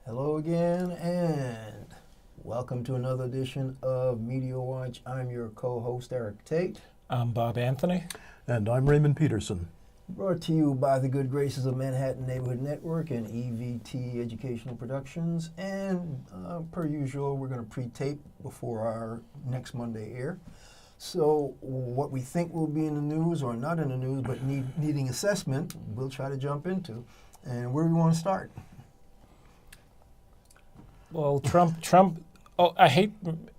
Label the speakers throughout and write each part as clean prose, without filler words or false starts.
Speaker 1: Hello again, and welcome to another edition of Media Watch. I'm your co-host, Eric Tait.
Speaker 2: I'm Bob Anthony.
Speaker 3: And I'm Raymond Peterson.
Speaker 1: Brought to you by the good graces of Manhattan Neighborhood Network and EVT Educational Productions. And per usual, we're going to pre-tape before our next Monday air. So what we think will be in the news or not in the news, but needing assessment, we'll try to jump into. And where do we want to start?
Speaker 2: Well, Trump, I hate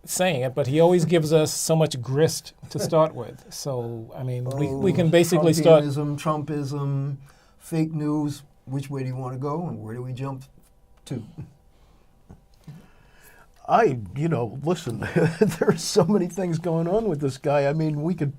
Speaker 2: saying it, but he always gives us so much grist to start with. So, I mean, we can basically start.
Speaker 1: Trumpism, fake news, which way do you want to go and where do we jump to?
Speaker 3: Listen, there's so many things going on with this guy. I mean, we could.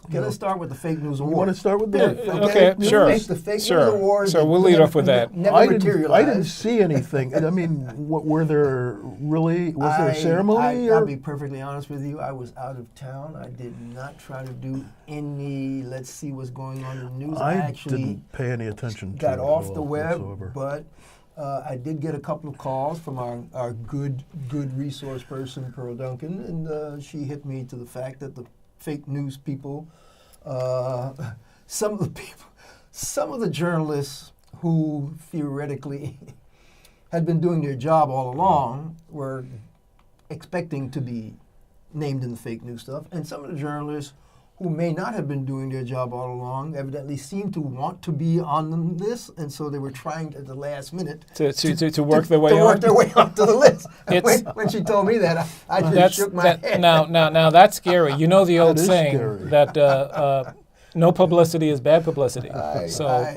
Speaker 1: Let's start with the fake news award.
Speaker 3: You want to start with that?
Speaker 2: Okay, sure.
Speaker 1: The fake news award.
Speaker 2: So we'll lead off with that.
Speaker 1: Never materialized.
Speaker 3: I didn't see anything. I mean, was there a ceremony?
Speaker 1: I'll be perfectly honest with you. I was out of town. I did not try to do any, let's see what's going on in the news.
Speaker 3: I
Speaker 1: actually
Speaker 3: didn't pay any attention to it.
Speaker 1: Got off the web,
Speaker 3: whatsoever.
Speaker 1: but I did get a couple of calls from our good resource person, Pearl Duncan, and she hit me to the fact that the fake news people, some of the journalists who theoretically had been doing their job all along were expecting to be named in the fake news stuff, and some of the journalists who may not have been doing their job all along evidently seemed to want to be on this, and so they were trying at the last minute
Speaker 2: to work their way
Speaker 1: up to the list. When she told me that, I just shook my head.
Speaker 2: Now that's scary. You know the old
Speaker 3: That is
Speaker 2: saying
Speaker 3: scary.
Speaker 2: that no publicity is bad publicity.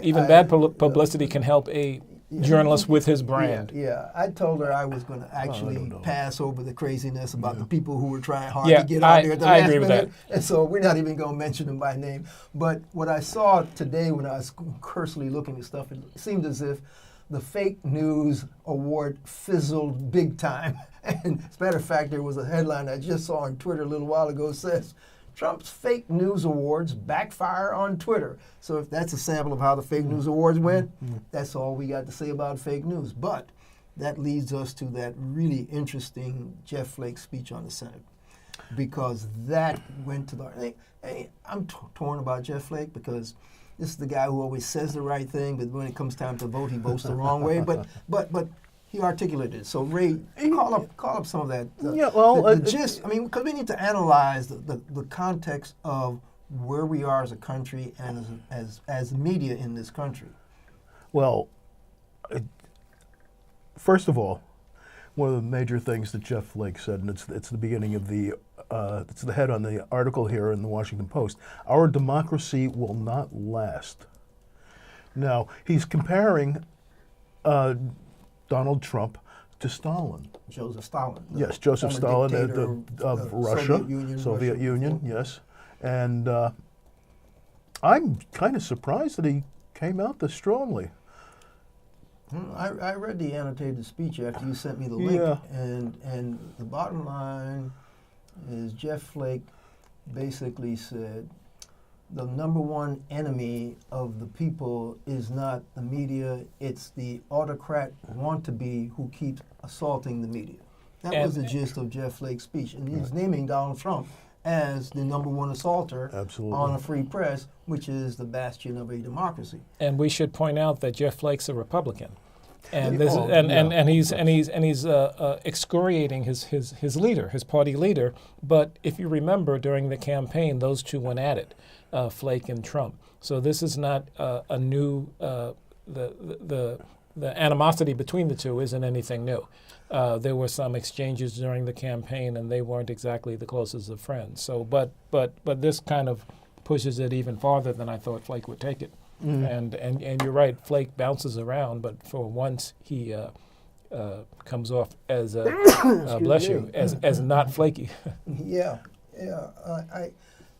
Speaker 2: Even bad publicity can help a journalist with his brand.
Speaker 1: Yeah, I told her I was going to actually pass over the craziness about the people who were trying hard to get out there at the last
Speaker 2: agree with
Speaker 1: minute.
Speaker 2: that.
Speaker 1: And so we're not even going to mention them by name. But what I saw today when I was cursorily looking at stuff, it seemed as if the fake news award fizzled big time. And as a matter of fact, there was a headline I just saw on Twitter a little while ago that says, Trump's fake news awards backfire on Twitter. So if that's a sample of how the fake news awards went, that's all we got to say about fake news. But that leads us to that really interesting Jeff Flake speech on the Senate, because that went to the... I'm torn about Jeff Flake because this is the guy who always says the right thing, but when it comes time to vote, he votes the wrong way. But he articulated it. So Ray, call up some of that. The gist. I mean, because we need to analyze the context of where we are as a country and as media in this country.
Speaker 3: Well, first of all, one of the major things that Jeff Flake said, and it's the beginning of it's the head on the article here in the Washington Post. Our democracy will not last. Now he's comparing
Speaker 1: Donald Trump to Stalin.
Speaker 3: Joseph Stalin.
Speaker 1: Yes, Joseph Stalin
Speaker 3: of Russia, Soviet Union, yes. And I'm kind of surprised that he came out this strongly.
Speaker 1: I read the annotated speech after you sent me the link, and the bottom line is Jeff Flake basically said the number one enemy of the people is not the media, it's the autocrat want-to-be who keeps assaulting the media. That was the gist of Jeff Flake's speech. And he's naming Donald Trump as the number one assaulter on a free press, which is the bastion of a democracy.
Speaker 2: And we should point out that Jeff Flake's a Republican. And he's excoriating his leader, his party leader. But if you remember, during the campaign, those two went at it, Flake and Trump. So this is not a new. The animosity between the two isn't anything new. There were some exchanges during the campaign, and they weren't exactly the closest of friends. So, but this kind of pushes it even farther than I thought Flake would take it. And you're right, Flake bounces around, but for once he comes off as as not flaky.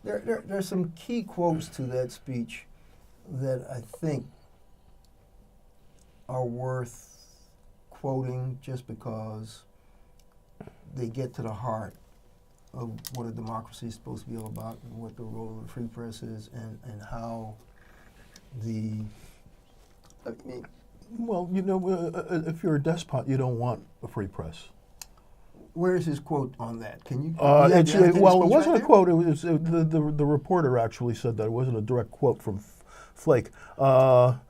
Speaker 1: There's some key quotes to that speech that I think are worth quoting just because they get to the heart of what a democracy is supposed to be all about and what the role of the free press is and how
Speaker 3: Well, if you're a despot, you don't want a free press.
Speaker 1: Where is his quote on that? Can you?
Speaker 3: It wasn't a quote. It was the reporter actually said that. It wasn't a direct quote from Flake. What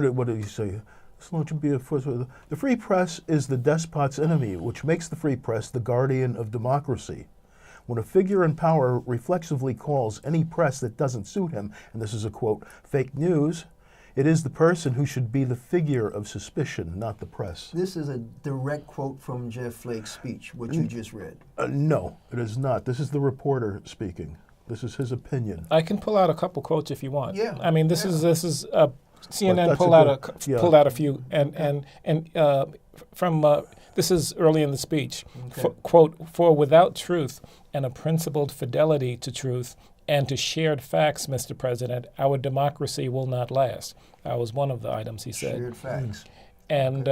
Speaker 3: did he say? The free press is the despot's enemy, which makes the free press the guardian of democracy. When a figure in power reflexively calls any press that doesn't suit him, and this is a quote, fake news, it is the person who should be the figure of suspicion, not the press.
Speaker 1: This is a direct quote from Jeff Flake's speech, what you just read.
Speaker 3: No, it is not. This is the reporter speaking. This is his opinion.
Speaker 2: I can pull out a couple quotes if you want.
Speaker 1: Yeah.
Speaker 2: I mean, this is CNN
Speaker 3: But
Speaker 2: pulled out a few and from this is early in the speech.
Speaker 1: Okay.
Speaker 2: Quote, for without truth and a principled fidelity to truth and to shared facts, Mr. President, our democracy will not last. That was one of the items he said.
Speaker 1: Shared facts.
Speaker 2: And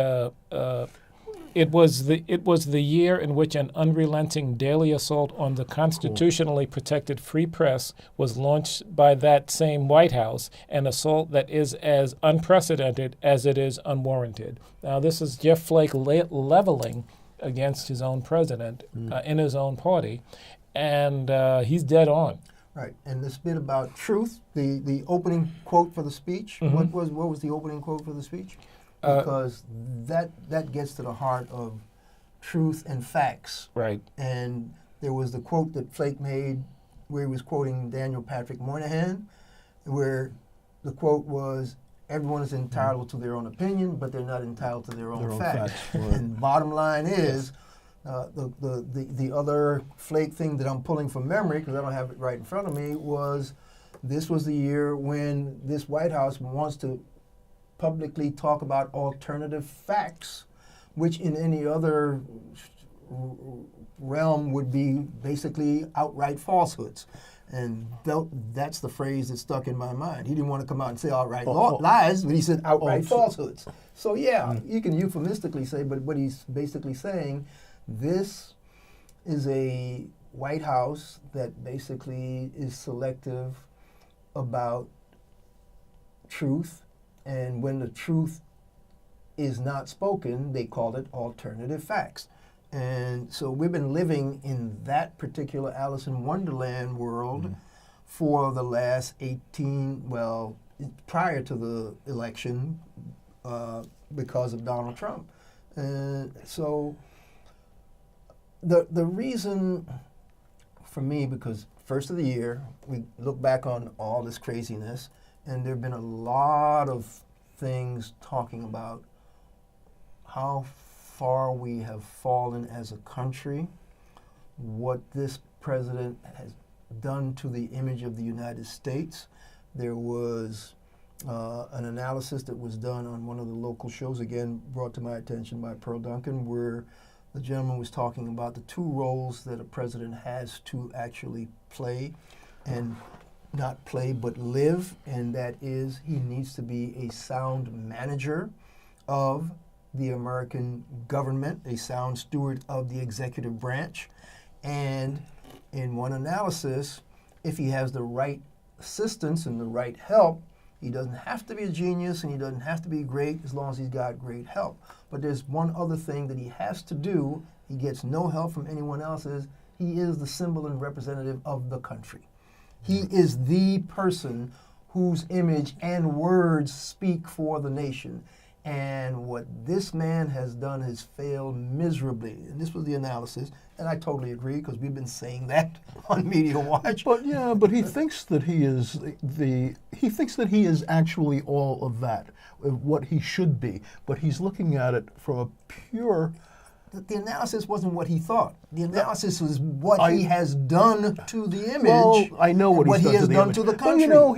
Speaker 2: it was the year in which an unrelenting daily assault on the constitutionally protected free press was launched by that same White House, an assault that is as unprecedented as it is unwarranted. Now, this is Jeff Flake leveling against his own president in his own party, and he's dead on.
Speaker 1: Right, and this bit about truth, the opening quote for the speech.
Speaker 2: Mm-hmm.
Speaker 1: What was the opening quote for the speech? Because that gets to the heart of truth and facts.
Speaker 2: Right.
Speaker 1: And there was the quote that Flake made where he was quoting Daniel Patrick Moynihan, where the quote was, everyone is entitled to their own opinion, but they're not entitled to their own facts.
Speaker 3: Right.
Speaker 1: And bottom line is, the other Flake thing that I'm pulling from memory, because I don't have it right in front of me, was this was the year when this White House wants to publicly talk about alternative facts, which in any other realm would be basically outright falsehoods. And that's the phrase that stuck in my mind. He didn't want to come out and say outright lies, but he said outright falsehoods. So yeah, you can euphemistically say, but what he's basically saying, this is a White House that basically is selective about truth. And when the truth is not spoken, they call it alternative facts. And so we've been living in that particular Alice in Wonderland world for the last prior to the election because of Donald Trump. So the reason for me, because first of the year, we look back on all this craziness, and there have been a lot of things talking about how far we have fallen as a country, what this president has done to the image of the United States. There was an analysis that was done on one of the local shows, again brought to my attention by Pearl Duncan, where the gentleman was talking about the two roles that a president has to actually play and not play but live, and that is he needs to be a sound manager of the American government, a sound steward of the executive branch. And in one analysis, if he has the right assistance and the right help, he doesn't have to be a genius and he doesn't have to be great as long as he's got great help. But there's one other thing that he has to do. He gets no help from anyone else. He is the symbol and representative of the country. He is the person whose image and words speak for the nation. And what this man has done has failed miserably. And this was the analysis, and I totally agree because we've been saying that on Media Watch.
Speaker 3: But he thinks that he is actually all of that, what he should be. But he's looking at it from a pure.
Speaker 1: The analysis wasn't what he thought. The analysis was what he has done to the image.
Speaker 3: Well, I know what
Speaker 1: he has done to the country.
Speaker 3: But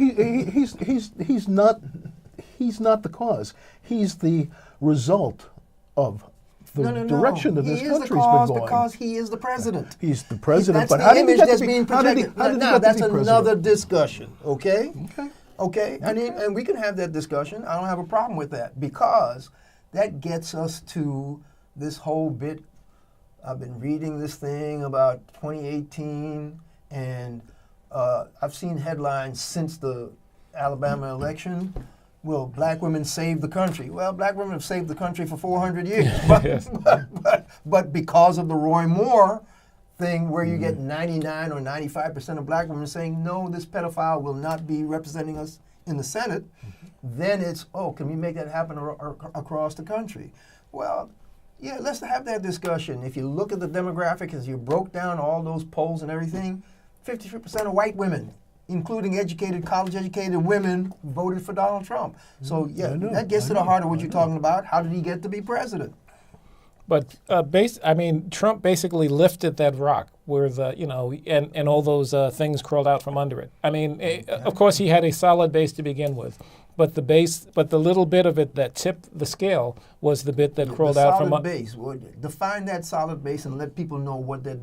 Speaker 3: he's not the cause. He's the result of the direction that this country's been going.
Speaker 1: He is the cause because he is the president.
Speaker 3: He's the president,
Speaker 1: That's
Speaker 3: but how
Speaker 1: the
Speaker 3: did he
Speaker 1: image
Speaker 3: get
Speaker 1: that's
Speaker 3: to be?
Speaker 1: being projected. Now that's another discussion. Okay. And we can have that discussion. I don't have a problem with that because that gets us to this whole bit. I've been reading this thing about 2018, and I've seen headlines since the Alabama election will black women save the country? Well, black women have saved the country for 400 years. But,
Speaker 2: Yes.
Speaker 1: but because of the Roy Moore thing where you get 99 or 95% of black women saying, no, this pedophile will not be representing us in the Senate, then it's, oh, can we make that happen across the country? Well, yeah, let's have that discussion. If you look at the demographic, as you broke down all those polls and everything, 53% of white women, including educated, college-educated women, voted for Donald Trump. So, yeah, that gets to the heart of what you're talking about. How did he get to be president?
Speaker 2: But Trump basically lifted that rock where and all those things crawled out from under it. I mean, of course, he had a solid base to begin with, but the little bit of it that tipped the scale was the bit that crawled out from under.
Speaker 1: Solid base. Well, define that solid base and let people know what that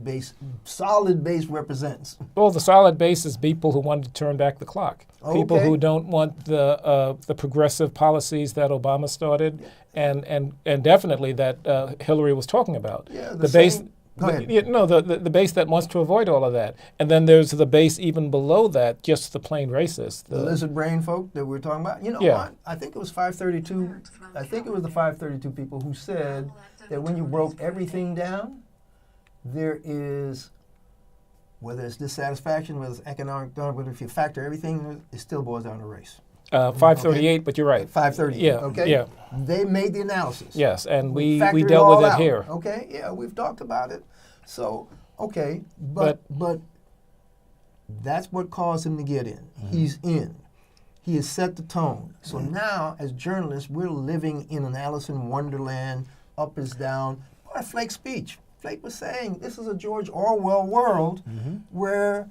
Speaker 1: solid base represents.
Speaker 2: Well, the solid base is people who want to turn back the clock.
Speaker 1: Okay.
Speaker 2: People who don't want the progressive policies that Obama started, and definitely that Hillary was talking about.
Speaker 1: Yeah,
Speaker 2: the base.
Speaker 1: Go ahead.
Speaker 2: The base that wants to avoid all of that, and then there's the base even below that, just the plain racist.
Speaker 1: The lizard brain folk that we're talking about. You know what? I think it was 532. I think it was the 532 people who said that when you broke everything down, there is, whether it's dissatisfaction, whether it's economic, whether if you factor everything, it still boils down to race.
Speaker 2: 538, but you're right.
Speaker 1: 538.
Speaker 2: Yeah.
Speaker 1: Okay.
Speaker 2: Yeah.
Speaker 1: They made the analysis.
Speaker 2: Yes, and we
Speaker 1: factored
Speaker 2: dealt
Speaker 1: all
Speaker 2: with it
Speaker 1: out.
Speaker 2: here.
Speaker 1: Okay. Yeah, we've talked about it. So okay, but that's what caused him to get in. He's in. He has set the tone. So now, as journalists, we're living in an Alice in Wonderland, up is down. What a Flake's speech. Flake was saying this is a George Orwell world where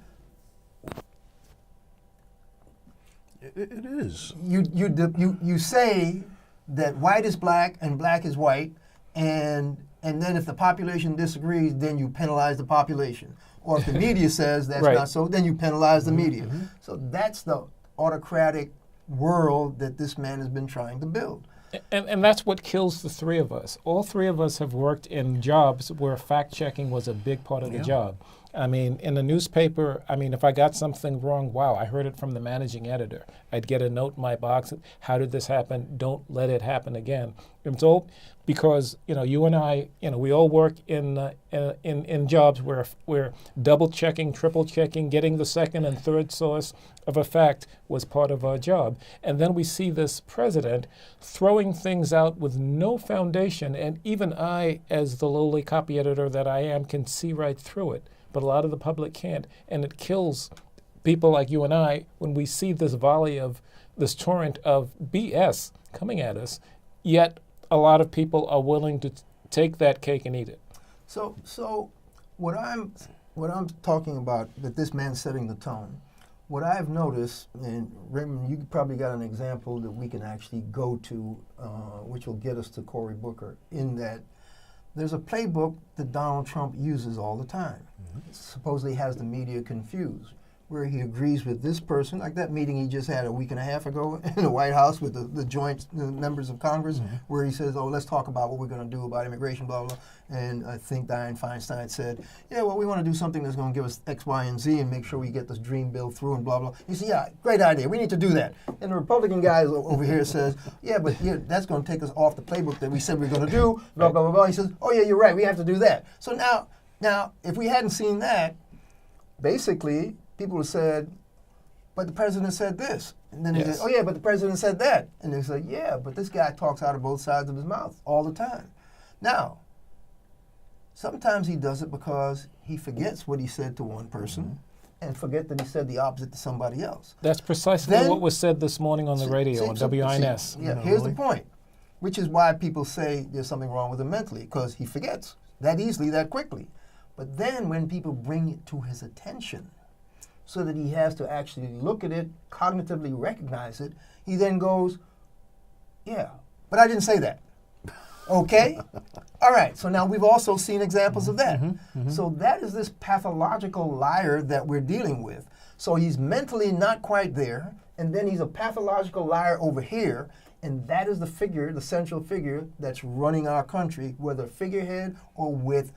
Speaker 3: it is.
Speaker 1: You say that white is black and black is white, and then if the population disagrees, then you penalize the population. Or if the media says that's not so, then you penalize the media. So that's the autocratic world that this man has been trying to build.
Speaker 2: And that's what kills the three of us. All three of us have worked in jobs where fact-checking was a big part of the job. I mean, in the newspaper, if I got something wrong, wow, I heard it from the managing editor. I'd get a note in my box, how did this happen? Don't let it happen again. It's all because, you and I, we all work in jobs where we're double-checking, triple-checking, getting the second and third source of a fact was part of our job. And then we see this president throwing things out with no foundation, and even I, as the lowly copy editor that I am, can see right through it. But a lot of the public can't, and it kills people like you and I when we see this volley of this torrent of BS coming at us, yet a lot of people are willing to take that cake and eat it.
Speaker 1: So what I'm talking about, that this man's setting the tone, what I've noticed, and Raymond, you probably got an example that we can actually go to, which will get us to Cory Booker, in that there's a playbook that Donald Trump uses all the time. Supposedly has the media confused, where he agrees with this person, like that meeting he just had a week and a half ago in the White House with the joint members of Congress, where he says, oh, let's talk about what we're going to do about immigration, blah, blah. And I think Dianne Feinstein said, yeah, well, we want to do something that's going to give us X, Y, and Z and make sure we get this dream bill through and blah, blah. He said, yeah, great idea. We need to do that. And the Republican guy over here says, yeah, but that's going to take us off the playbook that we said we were going to do, blah, blah, blah, blah. He says, oh, yeah, you're right. We have to do that. So now, if we hadn't seen that, basically, people have said, but the president said this. And then they say, oh, yeah, but the president said that. And they say, yeah, but this guy talks out of both sides of his mouth all the time. Now, sometimes he does it because he forgets what he said to one person and forget that he said the opposite to somebody else.
Speaker 2: That's precisely what was said this morning on the radio on WINS.
Speaker 1: Here's the point, which is why people say there's something wrong with him mentally, because he forgets that easily, that quickly. But then when people bring it to his attention so that he has to actually look at it, cognitively recognize it, he then goes, yeah, but I didn't say that. Okay? All right, so now we've also seen examples of that. So that is this pathological liar that we're dealing with. So he's mentally not quite there, and then he's a pathological liar over here, and that is the figure, the central figure that's running our country, whether figurehead or with,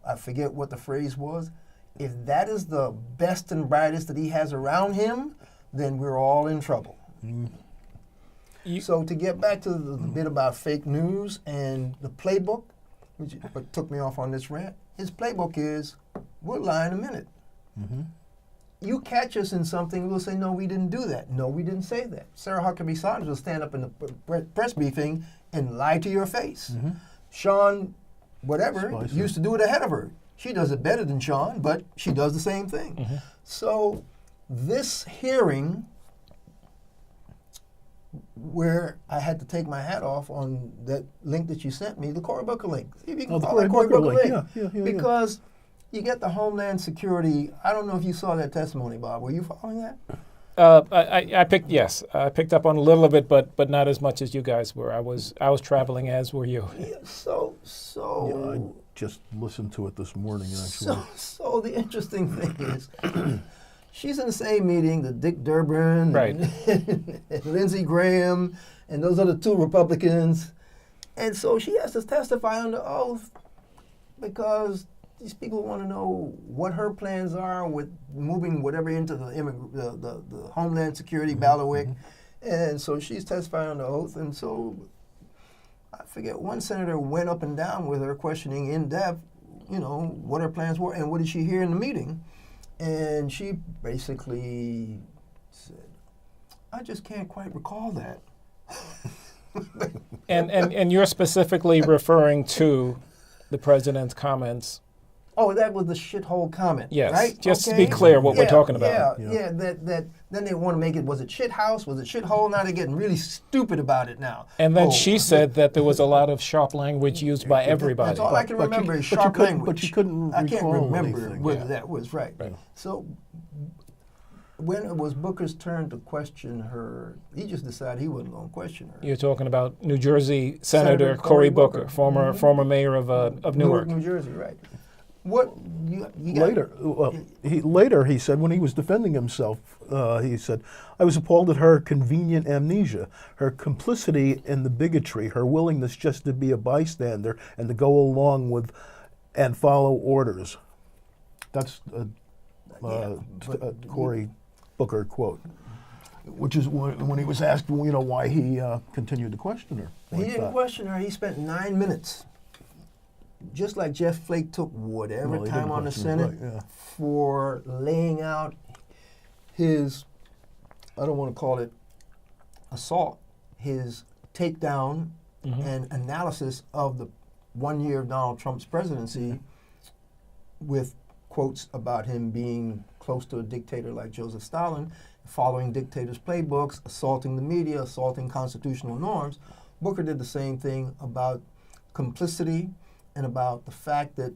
Speaker 1: I forget what the phrase was. If that is the best and brightest that he has around him, then we're all in trouble. So to get back to the bit about fake news and the playbook, which what took me off on this rant, his playbook is, we'll lie in a minute.
Speaker 3: Mm-hmm.
Speaker 1: You catch us in something, we'll say, no, we didn't do that. No, we didn't say that. Sarah Huckabee Sanders will stand up in the press briefing and lie to your face.
Speaker 3: Mm-hmm.
Speaker 1: Sean, whatever,
Speaker 3: Spicer.
Speaker 1: used to do it ahead of her. She does it better than Sean, but she does the same thing.
Speaker 2: Mm-hmm.
Speaker 1: So this hearing, where I had to take my hat off on that link that you sent me, the Cory Booker link. See if you can
Speaker 3: the
Speaker 1: call that
Speaker 3: Cory
Speaker 1: Cory
Speaker 3: Booker
Speaker 1: Booker
Speaker 3: link.
Speaker 1: link.
Speaker 3: Yeah.
Speaker 1: Because you get the Homeland Security. I don't know if you saw that testimony, Bob. Were you following that?
Speaker 2: I picked up on a little of it, but not as much as you guys were. I was traveling, as were you.
Speaker 1: Yeah,
Speaker 3: Yeah, I just listened to it this morning, actually.
Speaker 1: So the interesting thing is, she's in the same meeting that Dick Durbin
Speaker 2: Right.
Speaker 1: and Lindsey Graham and those other two Republicans. And so she has to testify under oath because these people want to know what her plans are with moving whatever into the Homeland Security bailiwick. And so she's testifying under oath. And so I forget, one senator went up and down with her, questioning in depth, what her plans were and what did she hear in the meeting. And she basically said, I just can't quite recall that.
Speaker 2: And you're specifically referring to the president's comments.
Speaker 1: Oh, that was the shithole comment,
Speaker 2: Yes,
Speaker 1: right?
Speaker 2: just to be clear what we're talking about.
Speaker 1: Yeah. That then they want to make it, was it shit house? Was it shithole? Now they're getting really stupid about it now.
Speaker 2: And then she said that there was a lot of sharp language used by everybody.
Speaker 1: That's all I can remember is
Speaker 3: but you
Speaker 1: sharp
Speaker 3: couldn't-
Speaker 1: language.
Speaker 3: but you couldn't
Speaker 1: I can't
Speaker 3: recall
Speaker 1: remember
Speaker 3: anything.
Speaker 1: whether
Speaker 2: Yeah.
Speaker 1: that was right. So when it was Booker's turn to question her, he just decided he wasn't going to question her.
Speaker 2: You're talking about New Jersey Senator Cory Booker, former mayor of Newark.
Speaker 1: New Jersey, right. What you got,
Speaker 3: Later, he said, when he was defending himself, he said, I was appalled at her convenient amnesia, her complicity in the bigotry, her willingness just to be a bystander and to go along with and follow orders. That's a Cory Booker quote, which is when he was asked, why he continued to question her.
Speaker 1: he didn't question her. He spent 9 minutes. Just like Jeff Flake took whatever
Speaker 3: He
Speaker 1: time
Speaker 3: didn't
Speaker 1: on the
Speaker 3: question her,
Speaker 1: Senate
Speaker 3: right, yeah.
Speaker 1: for laying out his, I don't want to call it assault, his takedown and analysis of the 1 year of Donald Trump's presidency with quotes about him being close to a dictator like Joseph Stalin, following dictators' playbooks, assaulting the media, assaulting constitutional norms. Booker did the same thing about complicity and about the fact that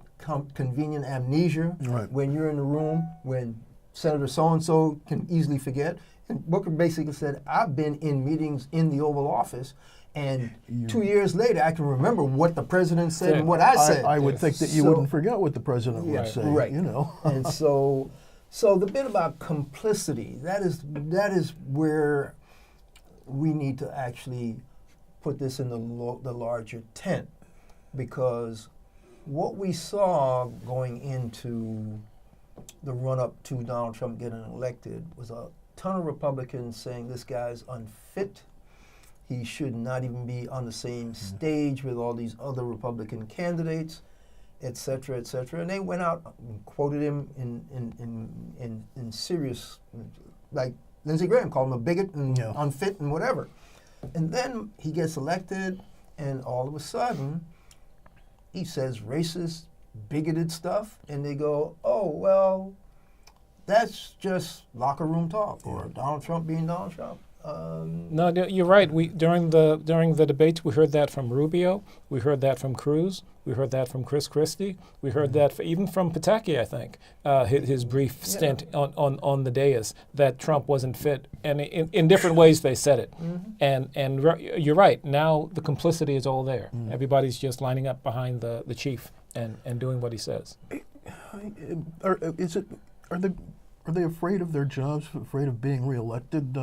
Speaker 1: convenient amnesia,
Speaker 3: Right.
Speaker 1: when you're in the room, when Senator so-and-so can easily forget. And Booker basically said, I've been in meetings in the Oval Office, and 2 years later, I can remember what the president said and what I said.
Speaker 3: I would think that you
Speaker 1: So-
Speaker 3: wouldn't forget what the president would say,
Speaker 1: right. And so the bit about complicity, that is where we need to actually put this in the larger tent, because what we saw going into the run-up to Donald Trump getting elected was a ton of Republicans saying this guy's unfit. He should not even be on the same stage with all these other Republican candidates, et cetera, et cetera. And they went out and quoted him in serious, like Lindsey Graham called him a bigot and unfit and whatever. And then he gets elected, and all of a sudden, he says racist, bigoted stuff, and they go, oh, well, that's just locker room talk, or Donald Trump being Donald Trump.
Speaker 2: No, you're right. During the debates, we heard that from Rubio, we heard that from Cruz, we heard that from Chris Christie, we heard that even from Pataki, I think, his brief stint on the dais, that Trump wasn't fit, and in different ways they said it. And you're right. Now the complicity is all there. Everybody's just lining up behind the chief and doing what he says.
Speaker 3: Are they afraid of their jobs? Afraid of being reelected?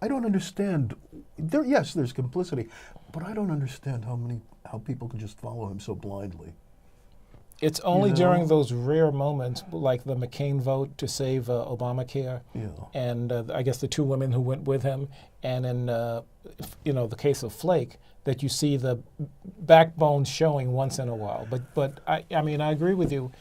Speaker 3: I don't understand. Yes, there's complicity, but I don't understand how people can just follow him so blindly.
Speaker 2: It's only
Speaker 3: know?
Speaker 2: during those rare moments, like the McCain vote to save Obamacare,
Speaker 3: Yeah.
Speaker 2: and I guess the two women who went with him, and in the case of Flake, that you see the backbone showing once in a while. But I mean, I agree with you.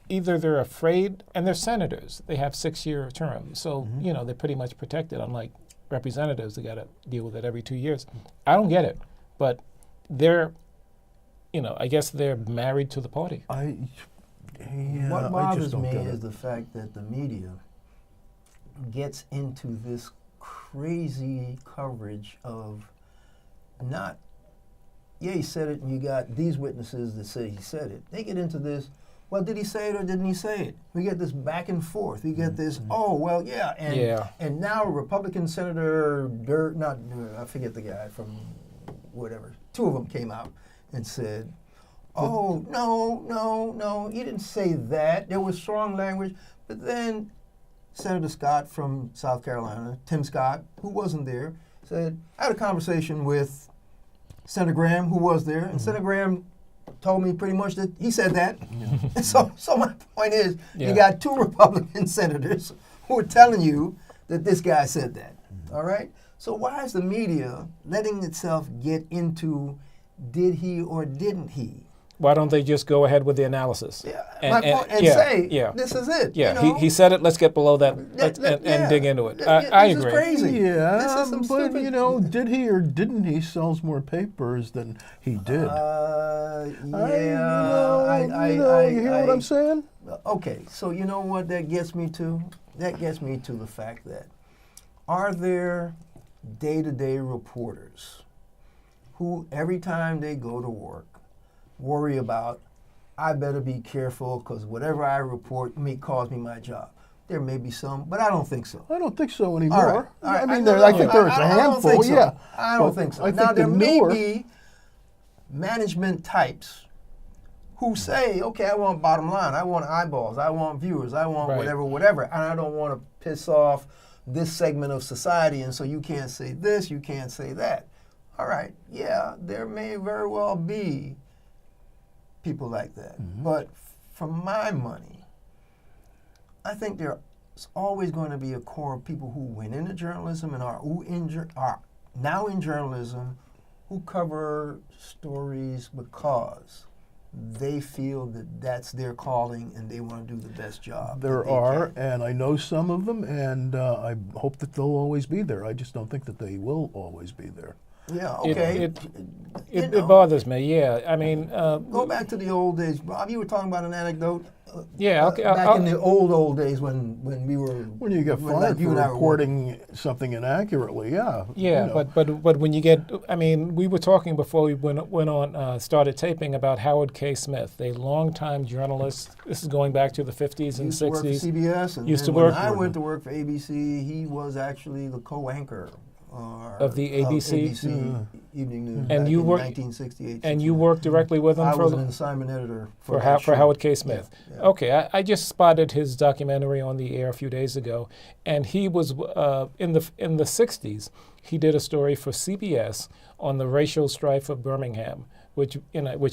Speaker 2: Either they're afraid, and they're senators. They have 6-year terms, so they're pretty much protected. Unlike representatives, they got to deal with it every 2 years. I don't get it, but they're. I guess they're married to the party.
Speaker 1: What
Speaker 3: I
Speaker 1: bothers
Speaker 3: just don't
Speaker 1: me
Speaker 3: get
Speaker 1: is
Speaker 3: it.
Speaker 1: the fact that the media gets into this crazy coverage of not, he said it, and you got these witnesses that say he said it. They get into this, well, did he say it or didn't he say it? We get this back and forth. We get this, oh, well, yeah. And now Republican Senator I forget the guy from whatever, two of them came out and said, oh, no, he didn't say that. There was strong language. But then Senator Scott from South Carolina, Tim Scott, who wasn't there, said, I had a conversation with Senator Graham, who was there, and Senator Graham told me pretty much that he said that. And so my point is, you got two Republican senators who are telling you that this guy said that. All right? So why is the media letting itself get into did he or didn't he?
Speaker 2: Why don't they just go ahead with the analysis?
Speaker 1: Yeah,
Speaker 2: And
Speaker 1: say, this is it.
Speaker 2: Yeah, he said it, let's get below that and dig into it. I agree.
Speaker 1: This is crazy.
Speaker 3: Yeah,
Speaker 1: This is some
Speaker 3: but
Speaker 1: stupid-
Speaker 3: did he or didn't he sells more papers than he did?
Speaker 1: You
Speaker 3: You hear what I'm saying?
Speaker 1: Okay, so you know what that gets me to? That gets me to the fact that are there day-to-day reporters who every time they go to work worry about, I better be careful because whatever I report may cost me my job? There may be some, but I don't think so.
Speaker 3: I don't think so anymore.
Speaker 1: All right.
Speaker 3: I mean, I think there's a
Speaker 1: I don't
Speaker 3: handful.
Speaker 1: think so.
Speaker 3: Yeah,
Speaker 1: I don't think so.
Speaker 3: I think
Speaker 1: Now,
Speaker 3: the
Speaker 1: there may
Speaker 3: newer-
Speaker 1: be management types who say, okay, I want bottom line, I want eyeballs, I want viewers, I want whatever, and I don't want to piss off this segment of society, and so you can't say this, you can't say that. All right, yeah, there may very well be people like that. But for my money, I think there's always going to be a core of people who went into journalism and are now in journalism who cover stories because they feel that that's their calling and they want to do the best job.
Speaker 3: There are, and I know some of them, and I hope that they'll always be there. I just don't think that they will always be there.
Speaker 1: Yeah, okay.
Speaker 2: It bothers me, yeah. I mean...
Speaker 1: go back to the old days. Bob, you were talking about an anecdote.
Speaker 2: Okay.
Speaker 1: In the old days when we were...
Speaker 3: When you get fired for reporting something inaccurately, yeah.
Speaker 2: Yeah, but when you get... I mean, we were talking before we went on, started taping about Howard K. Smith, a longtime journalist. This is going back to the 50s and 60s.
Speaker 1: Used to work for CBS. And
Speaker 2: when
Speaker 1: I went to work for ABC, he was actually the co-anchor
Speaker 2: of the ABC,
Speaker 1: Evening News
Speaker 2: and you worked
Speaker 1: 1968.
Speaker 2: And you worked directly with him.
Speaker 1: I was an assignment editor for
Speaker 2: Howard K. Smith.
Speaker 1: Yeah.
Speaker 2: Okay, I just spotted his documentary on the air a few days ago, and he was in the 60s. He did a story for CBS on the racial strife of Birmingham, which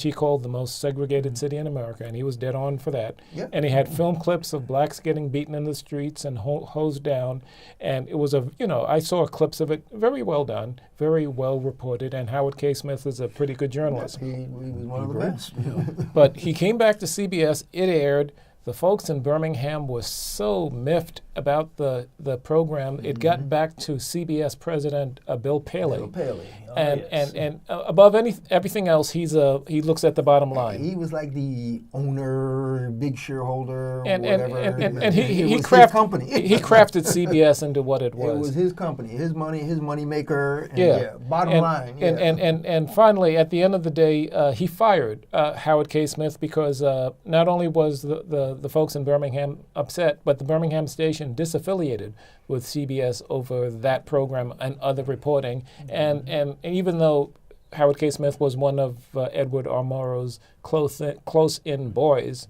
Speaker 2: he called the most segregated city in America, and he was dead on for that.
Speaker 1: Yep.
Speaker 2: And he had film clips of blacks getting beaten in the streets and hosed down, and it was I saw clips of it, very well done, very well reported, and Howard K. Smith is a pretty good journalist.
Speaker 1: He was one of the best.
Speaker 2: But he came back to CBS, it aired. The folks in Birmingham were so miffed about the program. It got back to CBS president Bill Paley.
Speaker 1: Bill Paley.
Speaker 2: And above everything else, he looks at the bottom line.
Speaker 1: He was like the owner, big shareholder,
Speaker 2: and
Speaker 1: whatever.
Speaker 2: And he
Speaker 1: was his company.
Speaker 2: He crafted CBS into what it was.
Speaker 1: It was his company, his money maker. And
Speaker 2: yeah.
Speaker 1: Bottom line. Yeah.
Speaker 2: And finally, at the end of the day, he fired Howard K. Smith because not only was the folks in Birmingham upset, but the Birmingham station disaffiliated with CBS over that program and other reporting. And even though Howard K. Smith was one of Edward R. Murrow's close-in boys.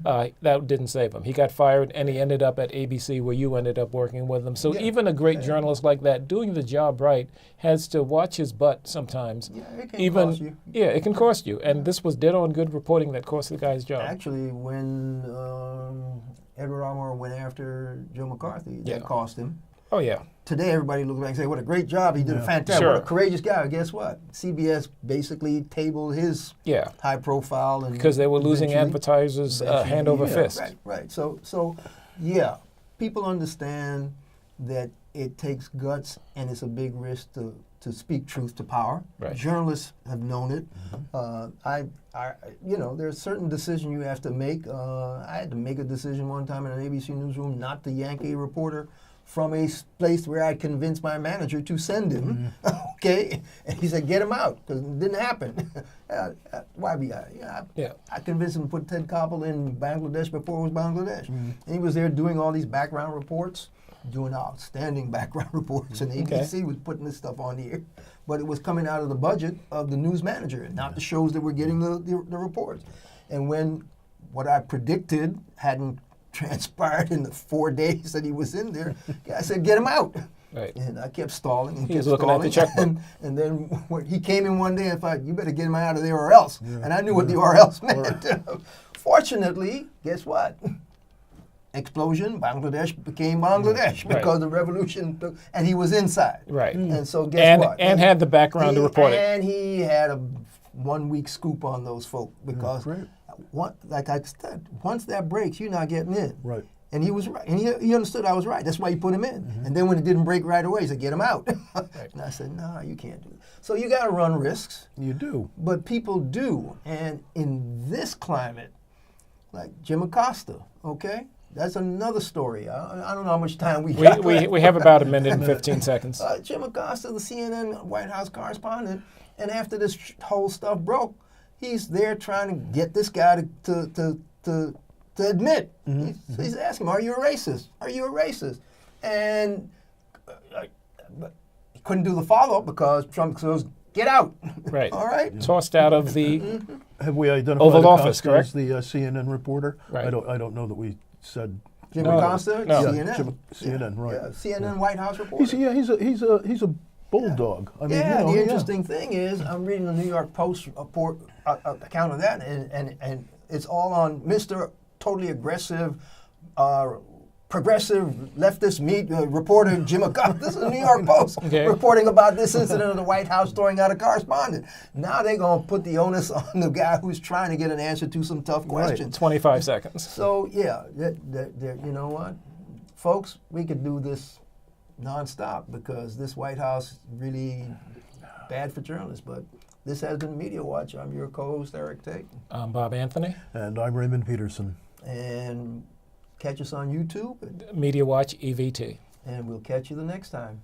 Speaker 2: That didn't save him. He got fired, and he ended up at ABC, where you ended up working with him. So even a great journalist like that, doing the job right, has to watch his butt sometimes.
Speaker 1: Yeah, it can cost you.
Speaker 2: Yeah, it can cost you. And this was dead on good reporting that cost the guy's job.
Speaker 1: Actually, when Edward R. Murrow went after Joe McCarthy, that cost him.
Speaker 2: Oh, yeah.
Speaker 1: Today, everybody looks back and say, what a great job. He did a fantastic, what a courageous guy. Guess what? CBS basically tabled his high profile. And
Speaker 2: because they were losing advertisers hand over fist.
Speaker 1: Right. So, people understand that it takes guts and it's a big risk to speak truth to power.
Speaker 2: Right.
Speaker 1: Journalists have known it. There's certain decisions you have to make. I had to make a decision one time in an ABC newsroom not to yank a reporter from a place where I convinced my manager to send him, okay? And he said, get him out, because it didn't happen. I convinced him to put Ted Koppel in Bangladesh before it was Bangladesh. And he was there doing all these background reports, doing outstanding background reports, and ABC was putting this stuff on the air. But it was coming out of the budget of the news manager, and not the shows that were getting the reports. And when what I predicted hadn't transpired in the 4 days that he was in there, I said, get him out.
Speaker 2: Right.
Speaker 1: And I kept stalling and
Speaker 2: he was looking at the checkbook.
Speaker 1: And then when he came in one day and thought, you better get him out of there or else. And I knew what the or else meant. Fortunately, guess what? Explosion, Bangladesh became Bangladesh because the revolution took, and he was inside.
Speaker 2: Right.
Speaker 1: And so guess what?
Speaker 2: And had the background to report it.
Speaker 1: And he had a 1 week scoop on those folk because like I said, once that breaks, you're not getting in.
Speaker 3: Right.
Speaker 1: And he was right. And he understood I was right. That's why he put him in. And then when it didn't break right away, he said, get him out. And I said, no, you can't do it. So you got to run risks.
Speaker 3: You do.
Speaker 1: But people do. And in this climate, like Jim Acosta, okay? That's another story. I don't know how much time we got.
Speaker 2: We have about a minute and 15 seconds.
Speaker 1: Jim Acosta, the CNN White House correspondent, and after this whole stuff broke, he's there trying to get this guy to admit. He's asking him, are you a racist? Are you a racist? And he couldn't do the follow-up because Trump goes, get out.
Speaker 2: Right.
Speaker 1: All right?
Speaker 2: Tossed out of the
Speaker 3: Have we identified
Speaker 2: Oval
Speaker 3: Acosta
Speaker 2: Office, correct?
Speaker 3: as the CNN reporter?
Speaker 2: Right.
Speaker 3: I don't know that we said
Speaker 1: Jim Acosta,
Speaker 2: No.
Speaker 1: CNN.
Speaker 3: CNN, right.
Speaker 1: Yeah, CNN White House reporter.
Speaker 3: He's a bulldog. I mean,
Speaker 1: the interesting thing is, I'm reading the New York Post report account of that, and it's all on Mr. Totally aggressive, progressive leftist reporter Jim Acosta. This is the New York Post reporting about this incident of the White House throwing out a correspondent. Now they're going to put the onus on the guy who's trying to get an answer to some tough questions.
Speaker 2: 25 seconds.
Speaker 1: So, you know what? Folks, we could do this nonstop because this White House is really bad for journalists. But this has been Media Watch. I'm your co-host, Eric Tait.
Speaker 2: I'm Bob Anthony.
Speaker 3: And I'm Raymond Peterson.
Speaker 1: And catch us on YouTube.
Speaker 2: Media Watch EVT.
Speaker 1: And we'll catch you the next time.